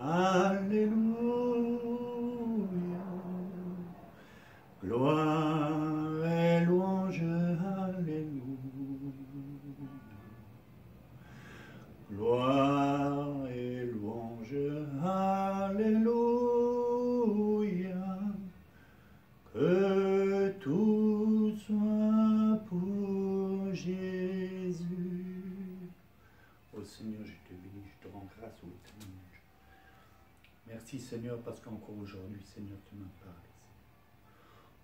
Alléluia. Gloire et louange, Alléluia. Gloire et louange, Alléluia. Que tout soit pour Jésus. Oh Seigneur, je te bénis, je te rends grâce au témoignage. Merci Seigneur, parce qu'encore aujourd'hui, Seigneur, tu m'as parlé.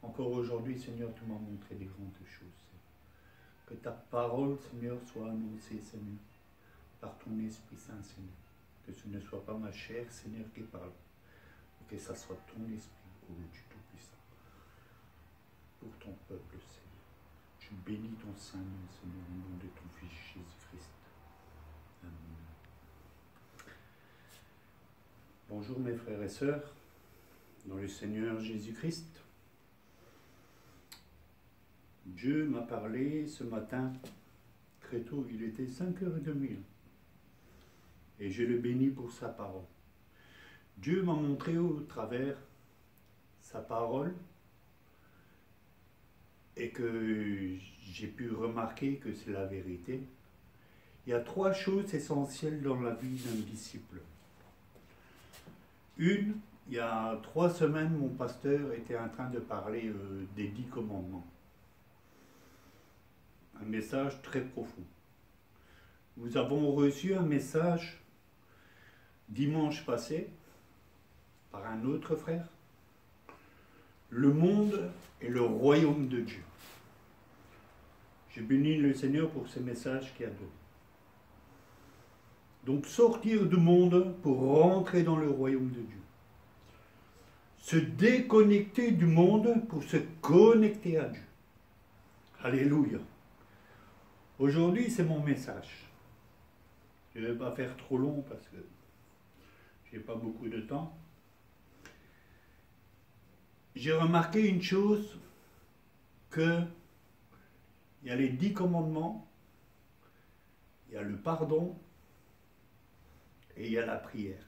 Encore aujourd'hui, Seigneur, tu m'as montré des grandes choses. Que ta parole, Seigneur, soit annoncée, Seigneur, par ton Esprit Saint, Seigneur. Que ce ne soit pas ma chair, Seigneur, qui parle, mais que ce soit ton Esprit, ô Dieu Tout-Puissant, pour ton peuple, Seigneur. Je bénis ton Saint-Nom, Seigneur, au nom de ton Fils Jésus-Christ. Amen. Bonjour mes frères et sœurs, dans le Seigneur Jésus-Christ. Dieu m'a parlé ce matin, très tôt, il était 5h30, et je le bénis pour sa parole. Dieu m'a montré au travers sa parole, et que j'ai pu remarquer que c'est la vérité. Il y a 3 choses essentielles dans la vie d'un disciple. Une, il y a 3 semaines, mon pasteur était en train de parler des 10 commandements. Un message très profond. Nous avons reçu un message dimanche passé par un autre frère. Le monde et le royaume de Dieu. Je bénis le Seigneur pour ce message qu'il a donné. Donc sortir du monde pour rentrer dans le royaume de Dieu. Se déconnecter du monde pour se connecter à Dieu. Alléluia. Aujourd'hui, c'est mon message. Je ne vais pas faire trop long parce que je n'ai pas beaucoup de temps. J'ai remarqué une chose, que il y a les 10 commandements, il y a le pardon et il y a la prière.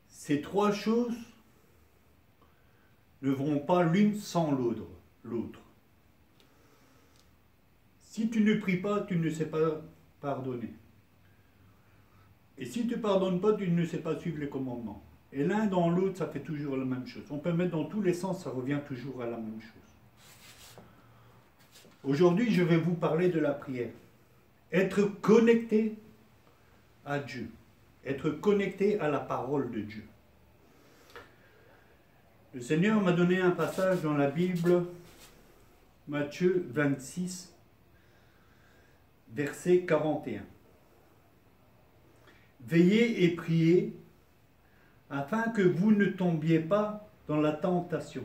Ces 3 choses ne vont pas l'une sans l'autre. Si tu ne pries pas, tu ne sais pas pardonner. Et si tu ne pardonnes pas, tu ne sais pas suivre les commandements. Et l'un dans l'autre, ça fait toujours la même chose. On peut mettre dans tous les sens, ça revient toujours à la même chose. Aujourd'hui, je vais vous parler de la prière. Être connecté à Dieu. Être connecté à la parole de Dieu. Le Seigneur m'a donné un passage dans la Bible, Matthieu 26, verset 41. Veillez et priez, afin que vous ne tombiez pas dans la tentation.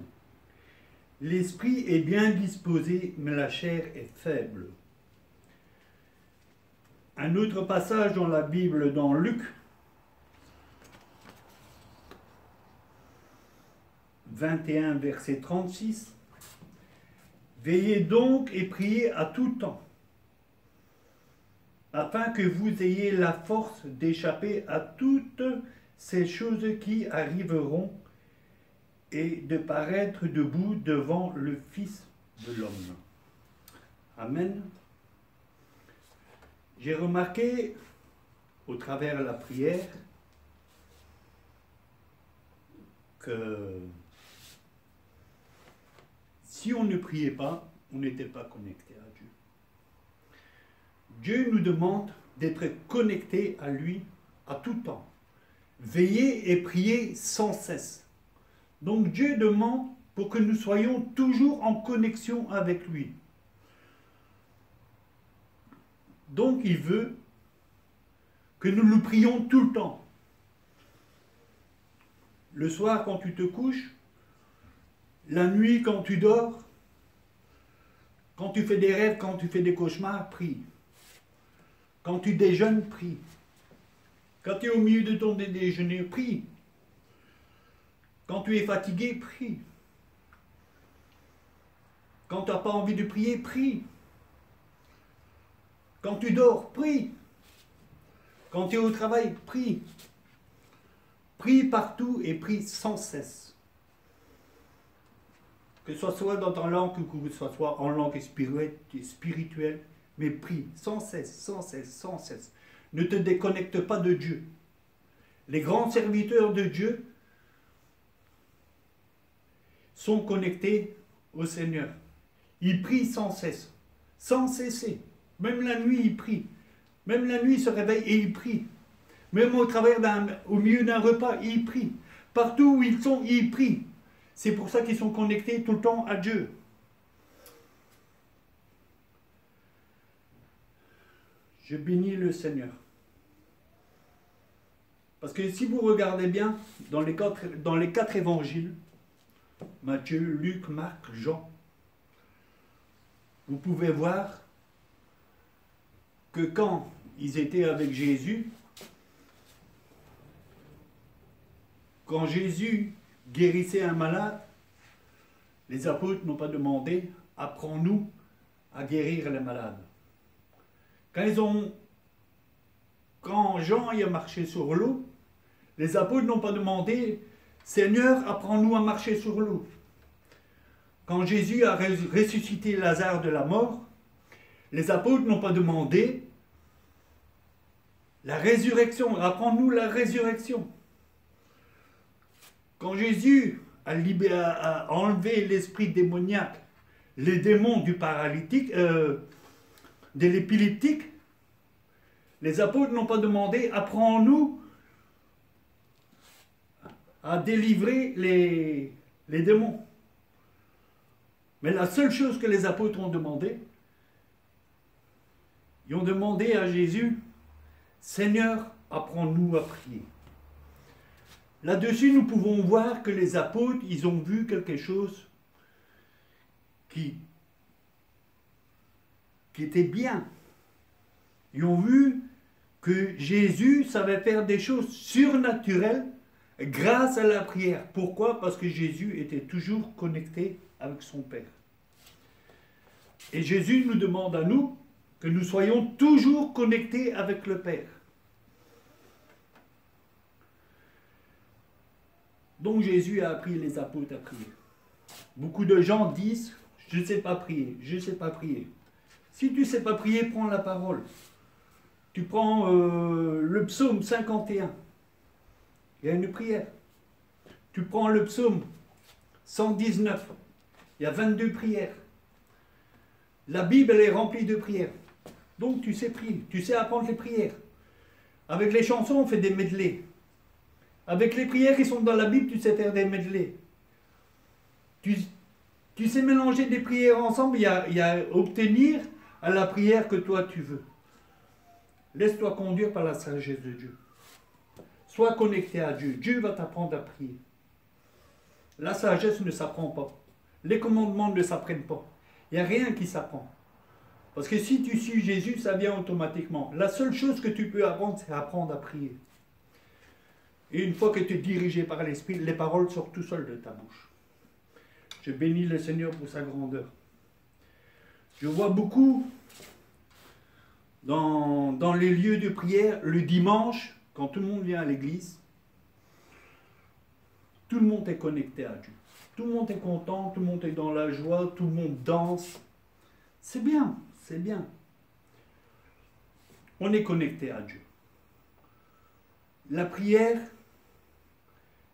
L'esprit est bien disposé, mais la chair est faible. Un autre passage dans la Bible, dans Luc 21, verset 36. Veillez donc et priez à tout temps, afin que vous ayez la force d'échapper à toutes ces choses qui arriveront et de paraître debout devant le Fils de l'homme. Amen. J'ai remarqué, au travers de la prière, que si on ne priait pas, on n'était pas connecté à Dieu. Dieu nous demande d'être connectés à lui à tout temps. Veillez et priez sans cesse. Donc Dieu demande pour que nous soyons toujours en connexion avec lui. Donc il veut que nous le prions tout le temps. Le soir quand tu te couches, la nuit quand tu dors, quand tu fais des rêves, quand tu fais des cauchemars, prie. Quand tu déjeunes, prie. Quand tu es au milieu de ton déjeuner, prie. Quand tu es fatigué, prie. Quand tu n'as pas envie de prier, prie. Quand tu dors, prie. Quand tu es au travail, prie. Prie partout et prie sans cesse. Que ce soit dans ta langue ou que ce soit en langue spirituelle, mais prie sans cesse, sans cesse, sans cesse. Ne te déconnecte pas de Dieu. Les grands serviteurs de Dieu sont connectés au Seigneur. Ils prient sans cesse, sans cesser. Même la nuit, ils prient. Même la nuit, ils se réveillent et ils prient. Même au milieu d'un repas, ils prient. Partout où ils sont, ils prient. C'est pour ça qu'ils sont connectés tout le temps à Dieu. Je bénis le Seigneur. Parce que si vous regardez bien, dans les quatre évangiles, Matthieu, Luc, Marc, Jean, vous pouvez voir que quand ils étaient avec Jésus, quand Jésus guérissait un malade, les apôtres n'ont pas demandé « Apprends-nous à guérir les malades ». Quand Jean y a marché sur l'eau, les apôtres n'ont pas demandé « Seigneur, apprends-nous à marcher sur l'eau ». Quand Jésus a ressuscité Lazare de la mort, les apôtres n'ont pas demandé la résurrection, apprends-nous la résurrection. Quand Jésus a enlevé l'esprit démoniaque, les démons du paralytique, de l'épileptique, les apôtres n'ont pas demandé apprends-nous à délivrer les démons. Mais la seule chose que les apôtres ont demandé, ils ont demandé à Jésus, Seigneur, apprends-nous à prier. Là-dessus, nous pouvons voir que les apôtres, ils ont vu quelque chose qui était bien. Ils ont vu que Jésus savait faire des choses surnaturelles grâce à la prière. Pourquoi? Parce que Jésus était toujours connecté avec son Père. Et Jésus nous demande à nous que nous soyons toujours connectés avec le Père. Donc Jésus a appris les apôtres à prier. Beaucoup de gens disent « Je ne sais pas prier, je ne sais pas prier ». Si tu ne sais pas prier, prends la parole. Tu prends le psaume 51. Il y a une prière. Tu prends le psaume 119. Il y a 22 prières. La Bible, elle est remplie de prières. Donc tu sais prier, tu sais apprendre les prières. Avec les chansons, on fait des medleys. Avec les prières qui sont dans la Bible, tu sais faire des medleys. Tu sais mélanger des prières ensemble, il y a obtenir à la prière que toi tu veux. Laisse-toi conduire par la sagesse de Dieu. Sois connecté à Dieu. Dieu va t'apprendre à prier. La sagesse ne s'apprend pas. Les commandements ne s'apprennent pas. Il n'y a rien qui s'apprend. Parce que si tu suis Jésus, ça vient automatiquement. La seule chose que tu peux apprendre, c'est apprendre à prier. Et une fois que tu es dirigé par l'Esprit, les paroles sortent tout seules de ta bouche. Je bénis le Seigneur pour sa grandeur. Je vois beaucoup dans les lieux de prière, le dimanche, quand tout le monde vient à l'église, tout le monde est connecté à Dieu. Tout le monde est content, tout le monde est dans la joie, tout le monde danse. C'est bien, c'est bien. On est connecté à Dieu. La prière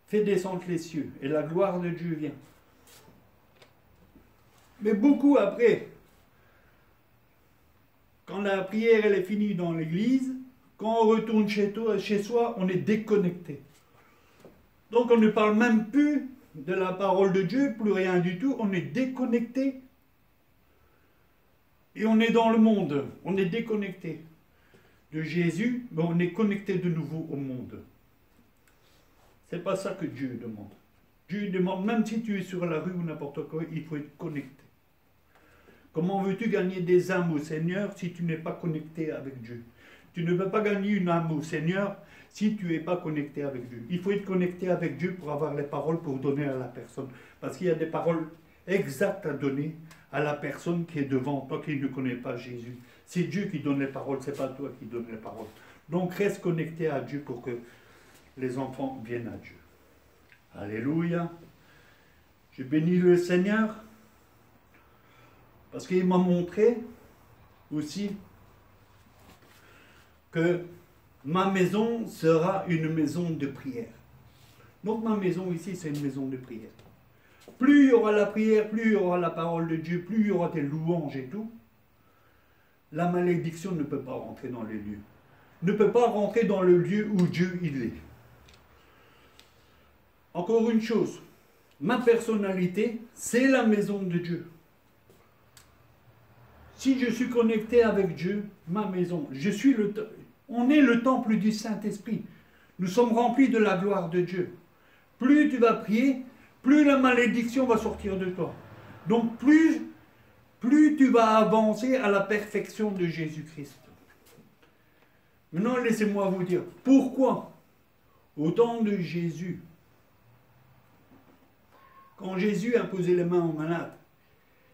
fait descendre les cieux et la gloire de Dieu vient. Mais beaucoup après, quand la prière elle est finie dans l'église, quand on retourne chez soi, on est déconnecté. Donc on ne parle même plus de la parole de Dieu, plus rien du tout, on est déconnecté. Et on est dans le monde, on est déconnecté de Jésus, mais on est connecté de nouveau au monde. C'est pas ça que Dieu demande. Dieu demande, même si tu es sur la rue ou n'importe quoi, il faut être connecté. Comment veux-tu gagner des âmes au Seigneur si tu n'es pas connecté avec Dieu? Tu ne peux pas gagner une âme au Seigneur si tu n'es pas connecté avec Dieu. Il faut être connecté avec Dieu pour avoir les paroles pour donner à la personne. Parce qu'il y a des paroles exactes à donner à la personne qui est devant toi, qui ne connaît pas Jésus. C'est Dieu qui donne les paroles, ce n'est pas toi qui donne les paroles. Donc reste connecté à Dieu pour que les enfants viennent à Dieu. Alléluia. Je bénis le Seigneur parce qu'il m'a montré aussi que ma maison sera une maison de prière. Donc ma maison ici, c'est une maison de prière. Plus il y aura la prière, plus il y aura la parole de Dieu, plus il y aura des louanges et tout, la malédiction ne peut pas rentrer dans les lieux. Ne peut pas rentrer dans le lieu où Dieu il est. Encore une chose, ma personnalité, c'est la maison de Dieu. Si je suis connecté avec Dieu, ma maison, on est le temple du Saint-Esprit. Nous sommes remplis de la gloire de Dieu. Plus tu vas prier, plus la malédiction va sortir de toi. Donc plus tu vas avancer à la perfection de Jésus-Christ. Maintenant, laissez-moi vous dire, pourquoi au temps de Jésus, quand Jésus a imposé les mains aux malades,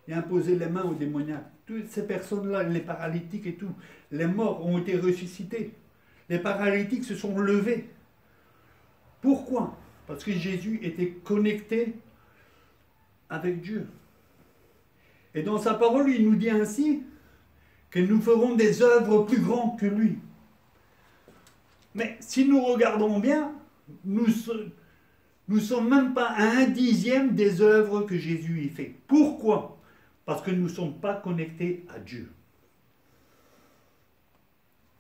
il a imposé les mains aux démoniaques, toutes ces personnes-là, les paralytiques et tout, les morts ont été ressuscités. Les paralytiques se sont levés. Pourquoi? Parce que Jésus était connecté avec Dieu. Et dans sa parole, il nous dit ainsi que nous ferons des œuvres plus grandes que lui. Mais si nous regardons bien, nous ne sommes même pas à 1/10 des œuvres que Jésus y fait. Pourquoi? Parce que nous ne sommes pas connectés à Dieu.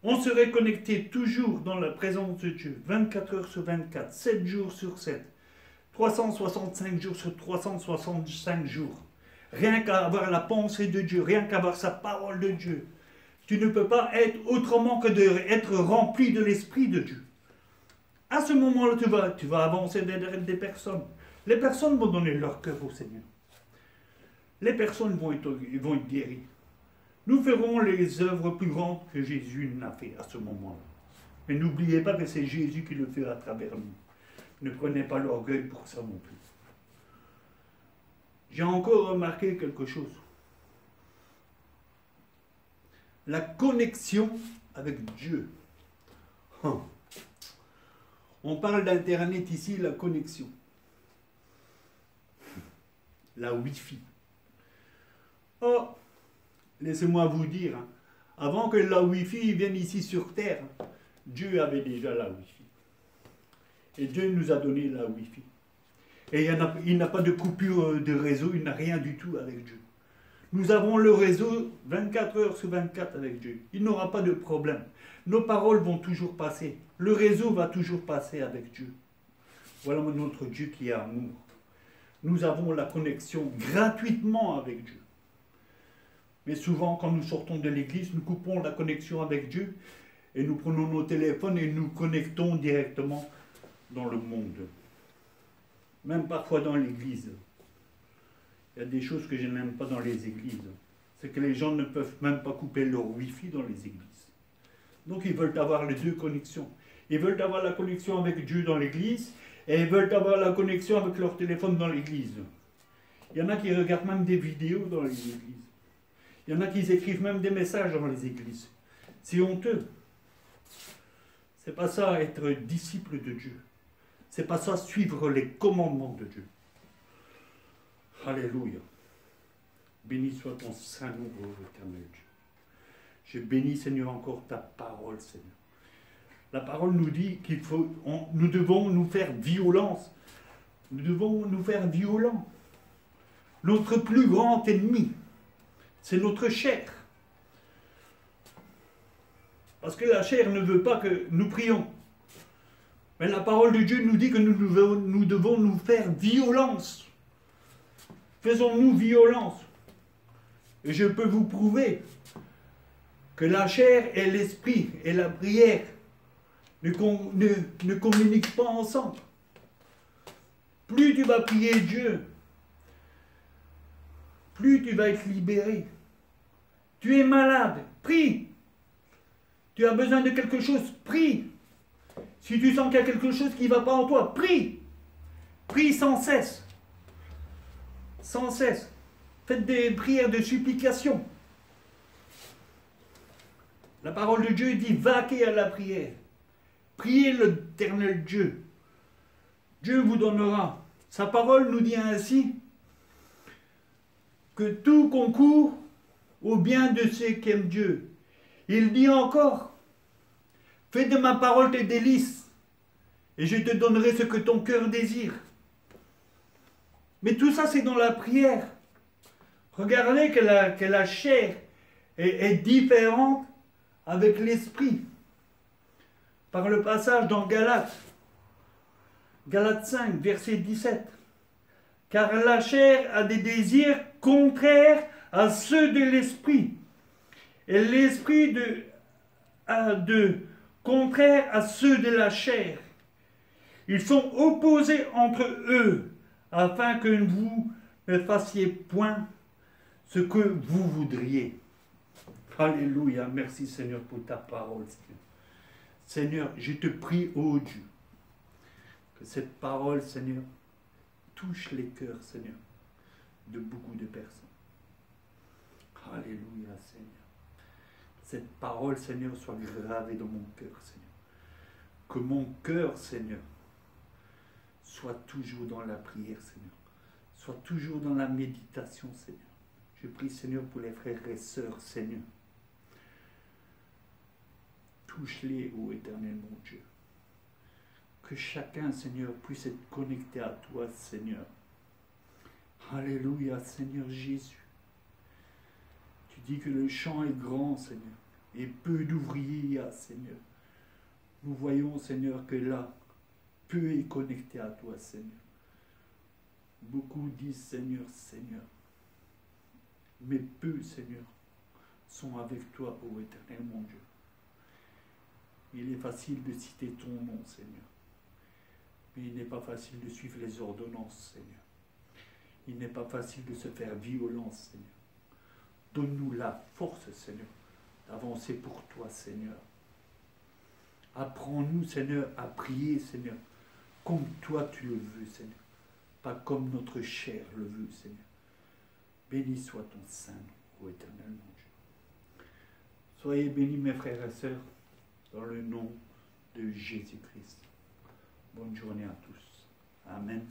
On serait connecté toujours dans la présence de Dieu, 24 heures sur 24, 7 jours sur 7, 365 jours sur 365 jours. Rien qu'à avoir la pensée de Dieu, rien qu'à avoir sa parole de Dieu. Tu ne peux pas être autrement que d'être rempli de l'Esprit de Dieu. À ce moment-là, tu vas avancer derrière des personnes. Les personnes vont donner leur cœur au Seigneur. Les personnes vont être guéries. Nous ferons les œuvres plus grandes que Jésus n'a fait à ce moment-là. Mais n'oubliez pas que c'est Jésus qui le fait à travers nous. Ne prenez pas l'orgueil pour ça non plus. J'ai encore remarqué quelque chose. La connexion avec Dieu. On parle d'Internet ici, la connexion. La Wi-Fi. Oh, laissez-moi vous dire, avant que la Wi-Fi vienne ici sur Terre, Dieu avait déjà la Wi-Fi. Et Dieu nous a donné la Wi-Fi. Et il n'a pas de coupure de réseau, il n'a rien du tout avec Dieu. Nous avons le réseau 24 heures sur 24 avec Dieu. Il n'aura pas de problème. Nos paroles vont toujours passer. Le réseau va toujours passer avec Dieu. Voilà notre Dieu qui est amour. Nous avons la connexion gratuitement avec Dieu. Mais souvent, quand nous sortons de l'église, nous coupons la connexion avec Dieu et nous prenons nos téléphones et nous connectons directement dans le monde. Même parfois dans l'église. Il y a des choses que je n'aime pas dans les églises. C'est que les gens ne peuvent même pas couper leur Wi-Fi dans les églises. Donc ils veulent avoir les deux connexions. Ils veulent avoir la connexion avec Dieu dans l'église et ils veulent avoir la connexion avec leur téléphone dans l'église. Il y en a qui regardent même des vidéos dans les églises. Il y en a qui écrivent même des messages dans les églises. C'est honteux. C'est pas ça être disciple de Dieu. C'est pas ça suivre les commandements de Dieu. Alléluia. Béni soit ton saint nom, éternel Dieu. Je bénis, Seigneur, encore ta parole, Seigneur. La parole nous dit nous devons nous faire violence. Nous devons nous faire violents. Notre plus grand ennemi, c'est notre chair. Parce que la chair ne veut pas que nous prions. Mais la parole de Dieu nous dit que nous devons nous faire violence. Faisons-nous violence. Et je peux vous prouver que la chair et l'esprit et la prière ne communiquent pas ensemble. Plus tu vas prier Dieu, plus tu vas être libéré. Tu es malade, prie. Tu as besoin de quelque chose, prie. Si tu sens qu'il y a quelque chose qui ne va pas en toi, prie. Prie sans cesse. Sans cesse. Faites des prières de supplication. La parole de Dieu dit, vaquez à la prière. Priez l'Éternel Dieu. Dieu vous donnera. Sa parole nous dit ainsi que tout concourt au bien de ceux qui aiment Dieu. Il dit encore, fais de ma parole tes délices, et je te donnerai ce que ton cœur désire. Mais tout ça, c'est dans la prière. Regardez que la chair est différente avec l'esprit. Par le passage dans Galates 5, verset 17. Car la chair a des désirs contraires à ceux de l'esprit, et l'esprit a de contraires à ceux de la chair. Ils sont opposés entre eux, afin que vous ne fassiez point ce que vous voudriez. Alléluia, merci Seigneur pour ta parole, Seigneur. Seigneur, je te prie, ô Dieu, que cette parole, Seigneur, touche les cœurs, Seigneur, de beaucoup de personnes. Alléluia, Seigneur. Cette parole, Seigneur, soit gravée dans mon cœur, Seigneur. Que mon cœur, Seigneur, soit toujours dans la prière, Seigneur. Soit toujours dans la méditation, Seigneur. Je prie, Seigneur, pour les frères et sœurs, Seigneur. Touche-les, ô Éternel, mon Dieu. Que chacun, Seigneur, puisse être connecté à toi, Seigneur. Alléluia, Seigneur Jésus. Tu dis que le champ est grand, Seigneur, et peu d'ouvriers il y a, Seigneur. Nous voyons, Seigneur, que là, peu est connecté à toi, Seigneur. Beaucoup disent, Seigneur, Seigneur. Mais peu, Seigneur, sont avec toi, ô Éternel, mon Dieu. Il est facile de citer ton nom, Seigneur. Mais il n'est pas facile de suivre les ordonnances, Seigneur. Il n'est pas facile de se faire violence, Seigneur. Donne-nous la force, Seigneur, d'avancer pour toi, Seigneur. Apprends-nous, Seigneur, à prier, Seigneur, comme toi tu le veux, Seigneur. Pas comme notre chair le veut, Seigneur. Béni soit ton Saint nom, ô Éternel, mon Dieu. Soyez bénis, mes frères et sœurs, dans le nom de Jésus-Christ. Bonne journée à tous. Amen.